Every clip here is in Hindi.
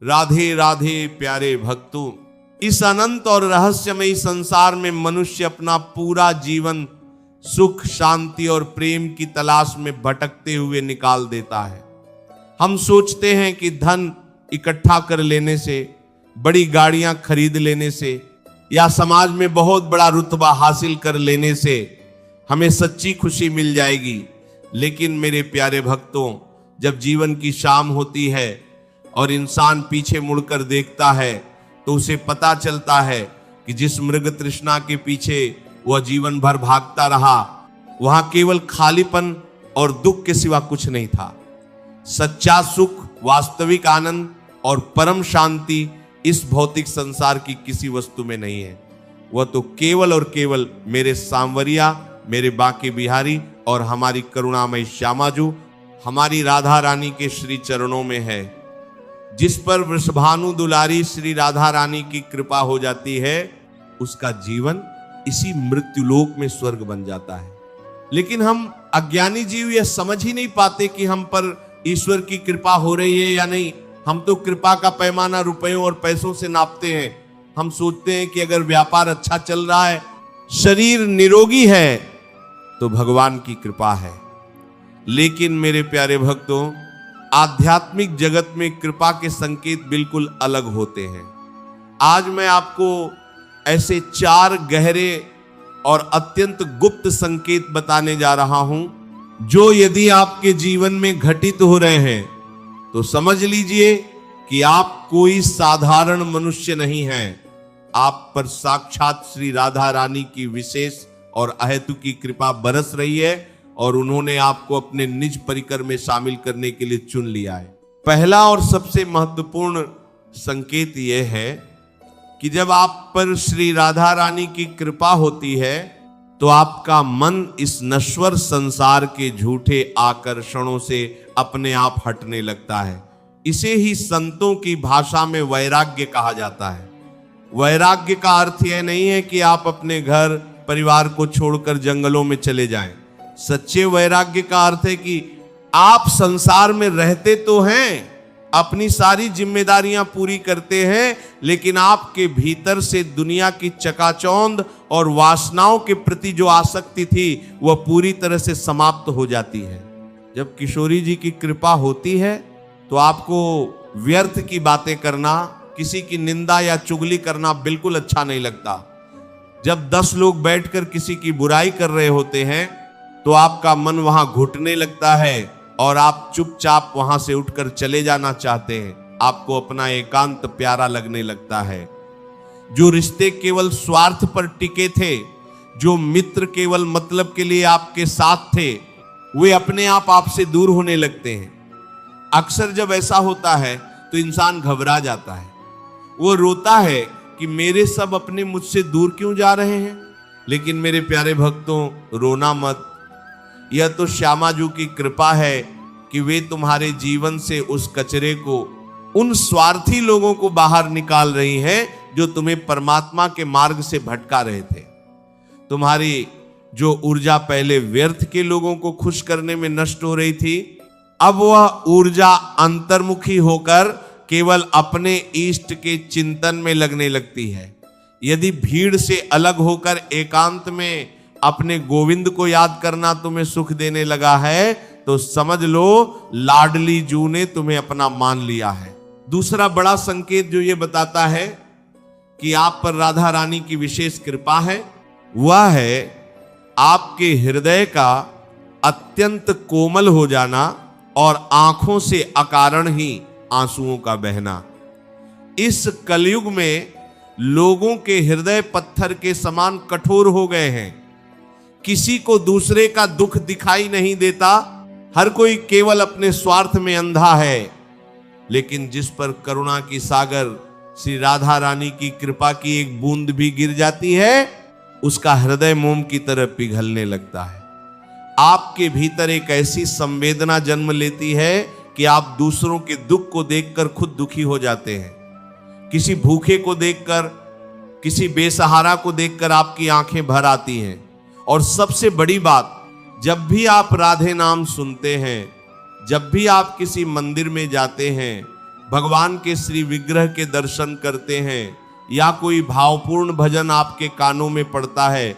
राधे राधे प्यारे भक्तों, इस अनंत और रहस्यमयी संसार में मनुष्य अपना पूरा जीवन सुख, शांति और प्रेम की तलाश में भटकते हुए निकाल देता है। हम सोचते हैं कि धन इकट्ठा कर लेने से, बड़ी गाड़ियां खरीद लेने से या समाज में बहुत बड़ा रुतबा हासिल कर लेने से हमें सच्ची खुशी मिल जाएगी। लेकिन मेरे प्यारे भक्तों, जब जीवन की शाम होती है और इंसान पीछे मुड़कर देखता है तो उसे पता चलता है कि जिस मृग तृष्णा के पीछे वह जीवन भर भागता रहा, वहां केवल खालीपन और दुख के सिवा कुछ नहीं था। सच्चा सुख, वास्तविक आनंद और परम शांति इस भौतिक संसार की किसी वस्तु में नहीं है। वह तो केवल और केवल मेरे सांवरिया, मेरे बांके बिहारी और हमारी करुणामयी श्यामाजू, हमारी राधा रानी के श्री चरणों में है। जिस पर वृषभानु दुलारी श्री राधा रानी की कृपा हो जाती है, उसका जीवन इसी मृत्युलोक में स्वर्ग बन जाता है। लेकिन हम अज्ञानी जीव यह समझ ही नहीं पाते कि हम पर ईश्वर की कृपा हो रही है या नहीं। हम तो कृपा का पैमाना रुपयों और पैसों से नापते हैं। हम सोचते हैं कि अगर व्यापार अच्छा चल रहा है, शरीर निरोगी है, तो भगवान की कृपा है। लेकिन मेरे प्यारे भक्तों, आध्यात्मिक जगत में कृपा के संकेत बिल्कुल अलग होते हैं। आज मैं आपको ऐसे 4 गहरे और अत्यंत गुप्त संकेत बताने जा रहा हूं, जो यदि आपके जीवन में घटित हो रहे हैं तो समझ लीजिए कि आप कोई साधारण मनुष्य नहीं हैं। आप पर साक्षात श्री राधा रानी की विशेष और अहेतुकी कृपा बरस रही है और उन्होंने आपको अपने निज परिकर में शामिल करने के लिए चुन लिया है। पहला और सबसे महत्वपूर्ण संकेत यह है कि जब आप पर श्री राधा रानी की कृपा होती है तो आपका मन इस नश्वर संसार के झूठे आकर्षणों से अपने आप हटने लगता है। इसे ही संतों की भाषा में वैराग्य कहा जाता है। वैराग्य का अर्थ यह नहीं है कि आप अपने घर परिवार को छोड़कर जंगलों में चले जाएं। सच्चे वैराग्य का अर्थ है कि आप संसार में रहते तो हैं, अपनी सारी जिम्मेदारियां पूरी करते हैं, लेकिन आपके भीतर से दुनिया की चकाचौंध और वासनाओं के प्रति जो आसक्ति थी वह पूरी तरह से समाप्त हो जाती है। जब किशोरी जी की कृपा होती है तो आपको व्यर्थ की बातें करना, किसी की निंदा या चुगली करना बिल्कुल अच्छा नहीं लगता। जब 10 लोग बैठकर किसी की बुराई कर रहे होते हैं तो आपका मन वहां घुटने लगता है और आप चुपचाप वहां से उठकर चले जाना चाहते हैं। आपको अपना एकांत प्यारा लगने लगता है। जो रिश्ते केवल स्वार्थ पर टिके थे, जो मित्र केवल मतलब के लिए आपके साथ थे, वे अपने आप आपसे दूर होने लगते हैं। अक्सर जब ऐसा होता है तो इंसान घबरा जाता है। वो रोता है कि मेरे सब अपने मुझसे दूर क्यों जा रहे हैं। लेकिन मेरे प्यारे भक्तों, रोना मत। यह तो श्यामाजू की कृपा है कि वे तुम्हारे जीवन से उस कचरे को, उन स्वार्थी लोगों को बाहर निकाल रही हैं जो तुम्हें परमात्मा के मार्ग से भटका रहे थे। तुम्हारी जो ऊर्जा पहले व्यर्थ के लोगों को खुश करने में नष्ट हो रही थी, अब वह ऊर्जा अंतर्मुखी होकर केवल अपने इष्ट के चिंतन में लगने लगती है। यदि भीड़ से अलग होकर एकांत में अपने गोविंद को याद करना तुम्हें सुख देने लगा है तो समझ लो लाडली जू ने तुम्हें अपना मान लिया है। दूसरा बड़ा संकेत जो ये बताता है कि आप पर राधा रानी की विशेष कृपा है, वह है आपके हृदय का अत्यंत कोमल हो जाना और आंखों से अकारण ही आंसुओं का बहना। इस कलयुग में लोगों के हृदय पत्थर के समान कठोर हो गए हैं। किसी को दूसरे का दुख दिखाई नहीं देता। हर कोई केवल अपने स्वार्थ में अंधा है। लेकिन जिस पर करुणा की सागर श्री राधा रानी की कृपा की एक बूंद भी गिर जाती है, उसका हृदय मोम की तरह पिघलने लगता है। आपके भीतर एक ऐसी संवेदना जन्म लेती है कि आप दूसरों के दुख को देखकर खुद दुखी हो जाते हैं। किसी भूखे को देखकर, किसी बेसहारा को देखकर आपकी आंखें भर आती हैं। और सबसे बड़ी बात, जब भी आप राधे नाम सुनते हैं, जब भी आप किसी मंदिर में जाते हैं, भगवान के श्री विग्रह के दर्शन करते हैं या कोई भावपूर्ण भजन आपके कानों में पड़ता है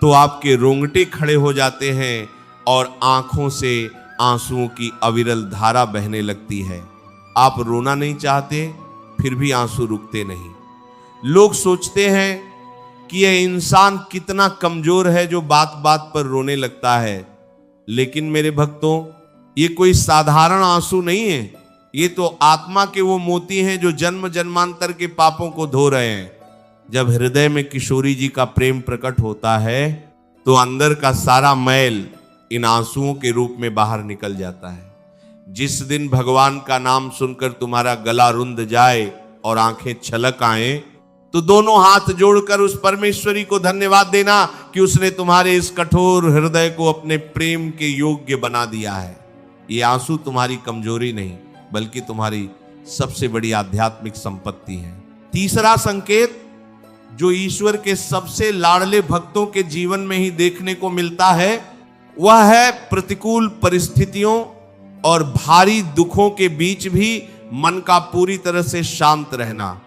तो आपके रोंगटे खड़े हो जाते हैं और आंखों से आंसुओं की अविरल धारा बहने लगती है। आप रोना नहीं चाहते, फिर भी आंसू रुकते नहीं। लोग सोचते हैं कि यह इंसान कितना कमजोर है जो बात बात पर रोने लगता है, लेकिन मेरे भक्तों, ये कोई साधारण आंसू नहीं है। ये तो आत्मा के वो मोती हैं जो जन्म जन्मांतर के पापों को धो रहे हैं। जब हृदय में किशोरी जी का प्रेम प्रकट होता है तो अंदर का सारा मैल इन आंसुओं के रूप में बाहर निकल जाता है। जिस दिन भगवान का नाम सुनकर तुम्हारा गला रुंध जाए और आंखें छलक आए, तो दोनों हाथ जोड़कर उस परमेश्वरी को धन्यवाद देना कि उसने तुम्हारे इस कठोर हृदय को अपने प्रेम के योग्य बना दिया है। ये आंसू तुम्हारी कमजोरी नहीं, बल्कि तुम्हारी सबसे बड़ी आध्यात्मिक संपत्ति है। तीसरा संकेत जो ईश्वर के सबसे लाडले भक्तों के जीवन में ही देखने को मिलता है, वह है प्रतिकूल परिस्थितियों और भारी दुखों के बीच भी मन का पूरी तरह से शांत रहना।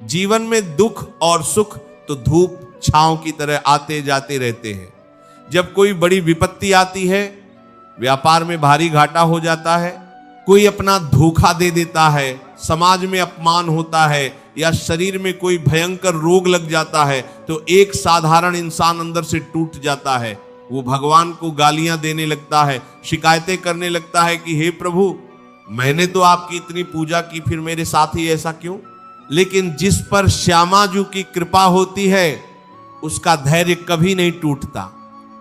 जीवन में दुख और सुख तो धूप छांव की तरह आते जाते रहते हैं। जब कोई बड़ी विपत्ति आती है, व्यापार में भारी घाटा हो जाता है, कोई अपना धोखा दे देता है, समाज में अपमान होता है या शरीर में कोई भयंकर रोग लग जाता है, तो एक साधारण इंसान अंदर से टूट जाता है। वो भगवान को गालियां देने लगता है, शिकायतें करने लगता है कि हे प्रभु, मैंने तो आपकी इतनी पूजा की, फिर मेरे साथ ही ऐसा क्यों। लेकिन जिस पर श्यामाजू की कृपा होती है, उसका धैर्य कभी नहीं टूटता।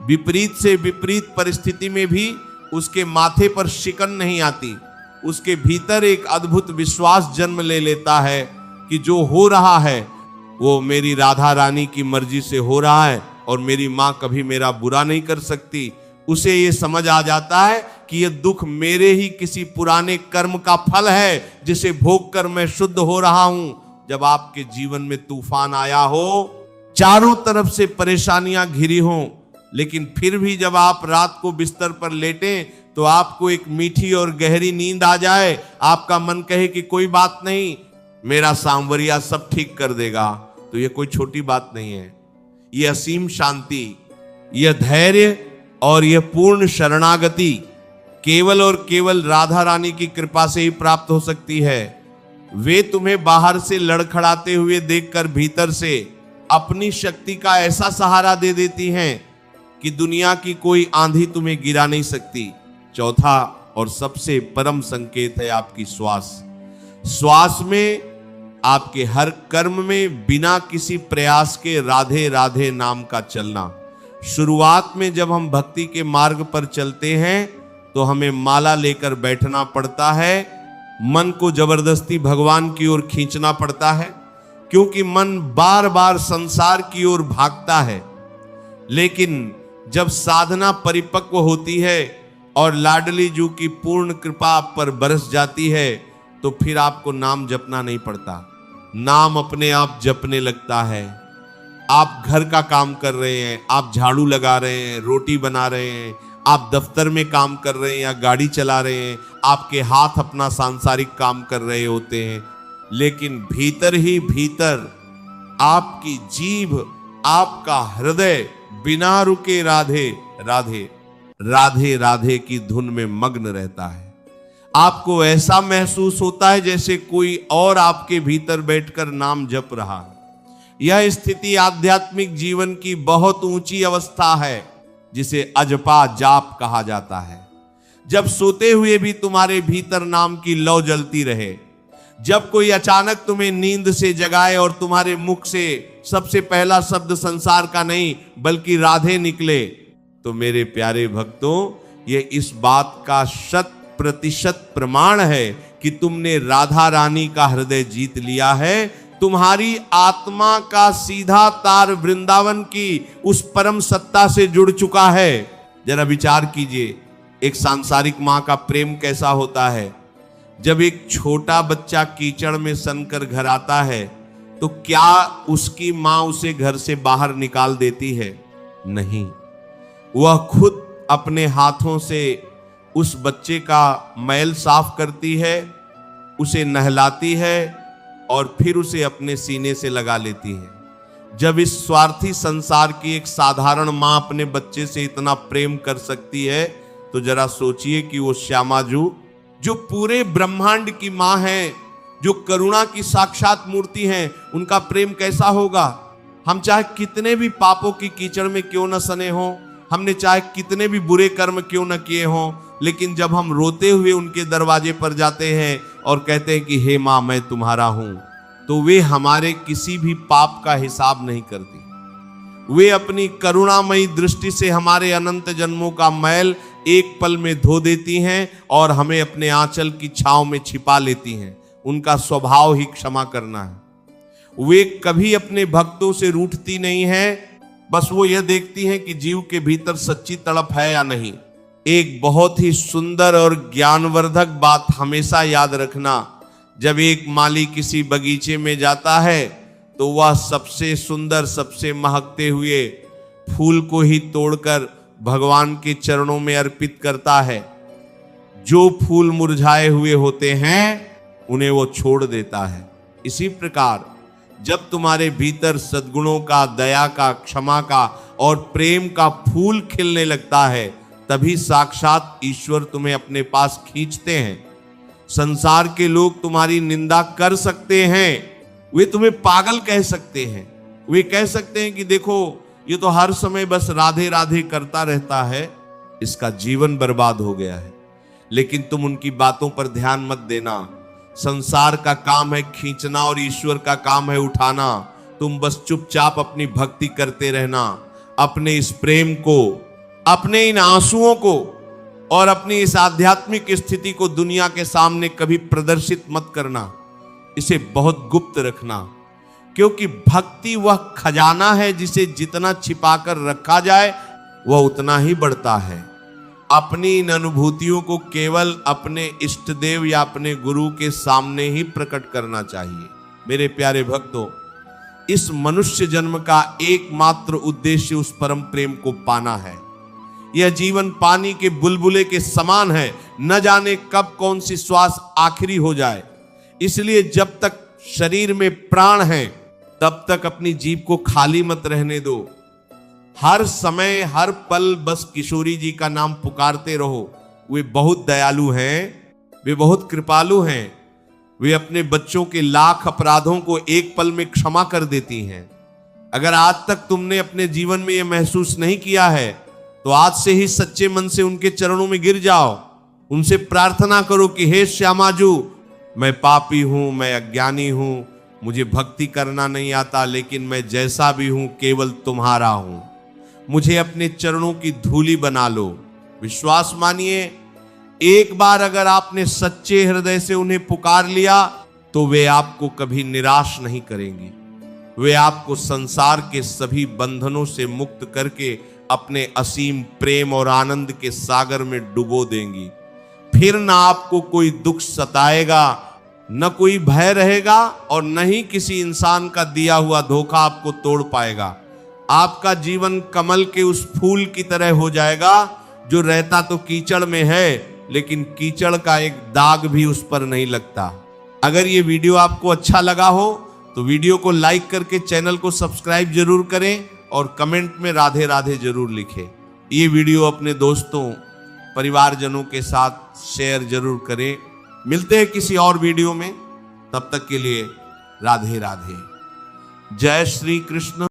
विपरीत से विपरीत परिस्थिति में भी उसके माथे पर शिकन नहीं आती। उसके भीतर एक अद्भुत विश्वास जन्म ले लेता है कि जो हो रहा है वो मेरी राधा रानी की मर्जी से हो रहा है और मेरी माँ कभी मेरा बुरा नहीं कर सकती। उसे ये समझ आ जाता है कि ये दुख मेरे ही किसी पुराने कर्म का फल है, जिसे भोग कर मैं शुद्ध हो रहा हूं। जब आपके जीवन में तूफान आया हो, चारों तरफ से परेशानियां घिरी हों, लेकिन फिर भी जब आप रात को बिस्तर पर लेटें तो आपको एक मीठी और गहरी नींद आ जाए, आपका मन कहे कि कोई बात नहीं, मेरा सांवरिया सब ठीक कर देगा, तो ये कोई छोटी बात नहीं है। ये असीम शांति, यह धैर्य और यह पूर्ण शरणागति केवल और केवल राधा रानी की कृपा से ही प्राप्त हो सकती है। वे तुम्हें बाहर से लड़खड़ाते हुए देखकर भीतर से अपनी शक्ति का ऐसा सहारा दे देती हैं कि दुनिया की कोई आंधी तुम्हें गिरा नहीं सकती। चौथा और सबसे परम संकेत है आपकी श्वास। श्वास में, आपके हर कर्म में बिना किसी प्रयास के राधे राधे नाम का चलना। शुरुआत में जब हम भक्ति के मार्ग पर चलते हैं तो हमें माला लेकर बैठना पड़ता है, मन को जबरदस्ती भगवान की ओर खींचना पड़ता है, क्योंकि मन बार बार संसार की ओर भागता है। लेकिन जब साधना परिपक्व होती है और लाडली जू की पूर्ण कृपा आप पर बरस जाती है, तो फिर आपको नाम जपना नहीं पड़ता, नाम अपने आप जपने लगता है। आप घर का काम कर रहे हैं, आप झाड़ू लगा रहे हैं, रोटी बना रहे हैं, आप दफ्तर में काम कर रहे हैं या गाड़ी चला रहे हैं, आपके हाथ अपना सांसारिक काम कर रहे होते हैं, लेकिन भीतर ही भीतर आपकी जीभ, आपका हृदय बिना रुके राधे राधे राधे राधे की धुन में मग्न रहता है। आपको ऐसा महसूस होता है जैसे कोई और आपके भीतर बैठकर नाम जप रहा है। यह स्थिति आध्यात्मिक जीवन की बहुत ऊंची अवस्था है, जिसे अजपा जाप कहा जाता है। जब सोते हुए भी तुम्हारे भीतर नाम की लौ जलती रहे, जब कोई अचानक तुम्हें नींद से जगाए और तुम्हारे मुख से सबसे पहला शब्द संसार का नहीं बल्कि राधे निकले, तो मेरे प्यारे भक्तों, ये इस बात का 100% प्रमाण है कि तुमने राधा रानी का हृदय जीत लिया है। तुम्हारी आत्मा का सीधा तार वृंदावन की उस परम सत्ता से जुड़ चुका है। जरा विचार कीजिए, एक सांसारिक मां का प्रेम कैसा होता है। जब एक छोटा बच्चा कीचड़ में सनकर घर आता है, तो क्या उसकी मां उसे घर से बाहर निकाल देती है? नहीं, वह खुद अपने हाथों से उस बच्चे का मैल साफ करती है उसे नहलाती है और फिर उसे अपने सीने से लगा लेती है। जब इस स्वार्थी संसार की एक साधारण मां अपने बच्चे से इतना प्रेम कर सकती है, तो जरा सोचिए कि वो श्यामाजू जो पूरे ब्रह्मांड की मां है, जो करुणा की साक्षात मूर्ति हैं, उनका प्रेम कैसा होगा। हम चाहे कितने भी पापों की कीचड़ में क्यों न सने हों, हमने चाहे कितने भी बुरे कर्म क्यों न किए हों, लेकिन जब हम रोते हुए उनके दरवाजे पर जाते हैं और कहते हैं कि हे मां मैं तुम्हारा हूं, तो वे हमारे किसी भी पाप का हिसाब नहीं करती। वे अपनी करुणामयी दृष्टि से हमारे अनंत जन्मों का मैल एक पल में धो देती हैं और हमें अपने आंचल की छांव में छिपा लेती हैं। उनका स्वभाव ही क्षमा करना है। वे कभी अपने भक्तों से रूठती नहीं है, बस वो यह देखती हैं कि जीव के भीतर सच्ची तड़प है या नहीं। एक बहुत ही सुंदर और ज्ञानवर्धक बात हमेशा याद रखना, जब एक माली किसी बगीचे में जाता है तो वह सबसे सुंदर, सबसे महकते हुए फूल को ही तोड़कर भगवान के चरणों में अर्पित करता है। जो फूल मुरझाए हुए होते हैं उन्हें वो छोड़ देता है। इसी प्रकार जब तुम्हारे भीतर सद्गुणों का, दया का, क्षमा का और प्रेम का फूल खिलने लगता है, तभी साक्षात ईश्वर तुम्हें अपने पास खींचते हैं। संसार के लोग तुम्हारी निंदा कर सकते हैं, वे तुम्हें पागल कह सकते हैं, वे कह सकते हैं कि देखो ये तो हर समय बस राधे राधे करता रहता है, इसका जीवन बर्बाद हो गया है। लेकिन तुम उनकी बातों पर ध्यान मत देना। संसार का काम है खींचना और ईश्वर का काम है उठाना। तुम बस चुपचाप अपनी भक्ति करते रहना। अपने इस प्रेम को, अपने इन आंसुओं को और अपनी इस आध्यात्मिक स्थिति को दुनिया के सामने कभी प्रदर्शित मत करना। इसे बहुत गुप्त रखना, क्योंकि भक्ति वह खजाना है जिसे जितना छिपाकर रखा जाए वह उतना ही बढ़ता है। अपनी इन अनुभूतियों को केवल अपने इष्ट देव या अपने गुरु के सामने ही प्रकट करना चाहिए। मेरे प्यारे भक्तों, इस मनुष्य जन्म का एकमात्र उद्देश्य उस परम प्रेम को पाना है। यह जीवन पानी के बुलबुले के समान है, न जाने कब कौन सी श्वास आखिरी हो जाए। इसलिए जब तक शरीर में प्राण है तब तक अपनी जीभ को खाली मत रहने दो। हर समय, हर पल बस किशोरी जी का नाम पुकारते रहो। वे बहुत दयालु हैं, वे बहुत कृपालु हैं। वे अपने बच्चों के लाख अपराधों को एक पल में क्षमा कर देती हैं। अगर आज तक तुमने अपने जीवन में यह महसूस नहीं किया है, तो आज से ही सच्चे मन से उनके चरणों में गिर जाओ। उनसे प्रार्थना करो कि हे श्यामाजू, मैं पापी हूं, मैं अज्ञानी हूं, मुझे भक्ति करना नहीं आता, लेकिन मैं जैसा भी हूं केवल तुम्हारा हूं। मुझे अपने चरणों की धूली बना लो। विश्वास मानिए, एक बार अगर आपने सच्चे हृदय से उन्हें पुकार लिया तो वे आपको कभी निराश नहीं करेंगी। वे आपको संसार के सभी बंधनों से मुक्त करके अपने असीम प्रेम और आनंद के सागर में डुबो देंगी। फिर ना आपको कोई दुख सताएगा, न कोई भय रहेगा और न ही किसी इंसान का दिया हुआ धोखा आपको तोड़ पाएगा। आपका जीवन कमल के उस फूल की तरह हो जाएगा जो रहता तो कीचड़ में है, लेकिन कीचड़ का एक दाग भी उस पर नहीं लगता। अगर ये वीडियो आपको अच्छा लगा हो तो वीडियो को लाइक करके चैनल को सब्सक्राइब जरूर करें और कमेंट में राधे राधे जरूर लिखें। ये वीडियो अपने दोस्तों, परिवारजनों के साथ शेयर जरूर करें। मिलते हैं किसी और वीडियो में, तब तक के लिए राधे राधे। जय श्री कृष्ण।